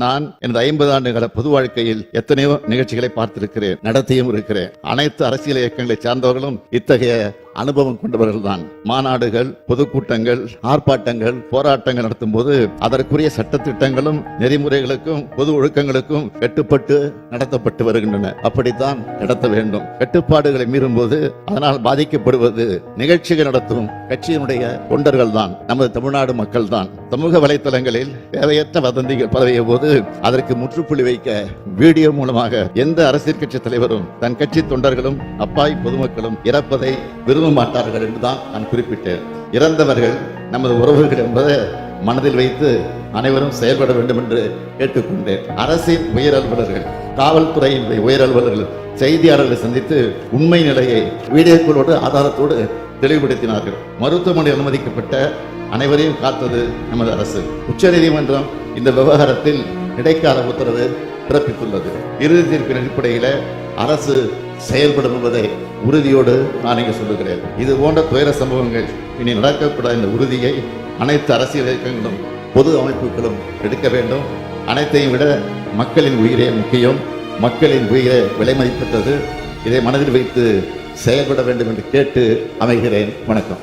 நான் எனது 50 ஆண்டுகால பொது வாழ்க்கையில் எத்தனையோ நிகழ்ச்சிகளை பார்த்திருக்கிறேன், நடத்தியும் இருக்கிறேன். அனைத்து அரசியல் இயக்கங்களை சார்ந்தவர்களும் இத்தகைய அனுபவம் கொண்டவர்கள் தான். மாநாடுகள், பொதுக்கூட்டங்கள், ஆர்ப்பாட்டங்கள், போராட்டங்கள் நடத்தும் போது அதற்குரிய சட்டத்திட்டங்களும் நெறிமுறைகளுக்கும் பொது ஒழுக்கங்களுக்கும் கட்டுப்பட்டு நடத்தப்பட்டு வருகின்றன. அப்படித்தான் நடத்த வேண்டும். கட்டுப்பாடுகளை மீறும் போது அதனால் பாதிக்கப்படுவது நிகழ்ச்சிகள் நடத்தும் கட்சியினுடைய தொண்டர்கள் தான், நமது தமிழ்நாடு மக்கள் தான். சமூக வலைத்தளங்களில் தேவையற்ற வதந்திகள் பரவிய போது அதற்கு முற்றுப்புள்ளி வைக்க வீடியோ மூலமாக எந்த அரசியல் கட்சி தலைவரும் தன் கட்சி தொண்டர்களும் அப்பாவி பொதுமக்களும் இறப்பதை விரும்ப மாட்டார்கள் என்றுதான் நான் குறிப்பிட்டேன். இறந்தவர்கள் நமது உறவுகள் என்பதை மனதில் வைத்து அனைவரும் செயல்பட வேண்டும் என்று கேட்டுக்கொண்டேன். அரசின் உயர் அலுவலர்கள், காவல்துறையின் உயர் அலுவலர்கள் செய்தியாளர்களை சந்தித்து உண்மை நிலையை வீடியோக்களோடு ஆதாரத்தோடு தெளிவுபடுத்தினார்கள். மருத்துவமனை அனுமதிக்கப்பட்ட அனைவரையும் காத்தது நமது அரசு. உச்சநீதிமன்றம் இந்த விவகாரத்தில் இடைக்கால உத்தரவு பிறப்பித்துள்ளது. இறுதி தீர்ப்பின் அடிப்படையில் அரசு செயல்படும் என்பதை உறுதியோடு நான் இங்கு சொல்லுகிறேன். இது போன்ற துயர சம்பவங்கள் இனி நடக்கக்கூடாத இந்த உறுதியை அனைத்து அரசியல் இயக்கங்களும் பொது அமைப்புகளும் எடுக்க வேண்டும். அனைத்தையும் விட மக்களின் உயிரே முக்கியம். மக்களின் உயிரை விலை மதிப்பற்றது. இதை மனதில் வைத்து செயல்பட வேண்டும் என்று கேட்டு அமைகிறேன். வணக்கம்.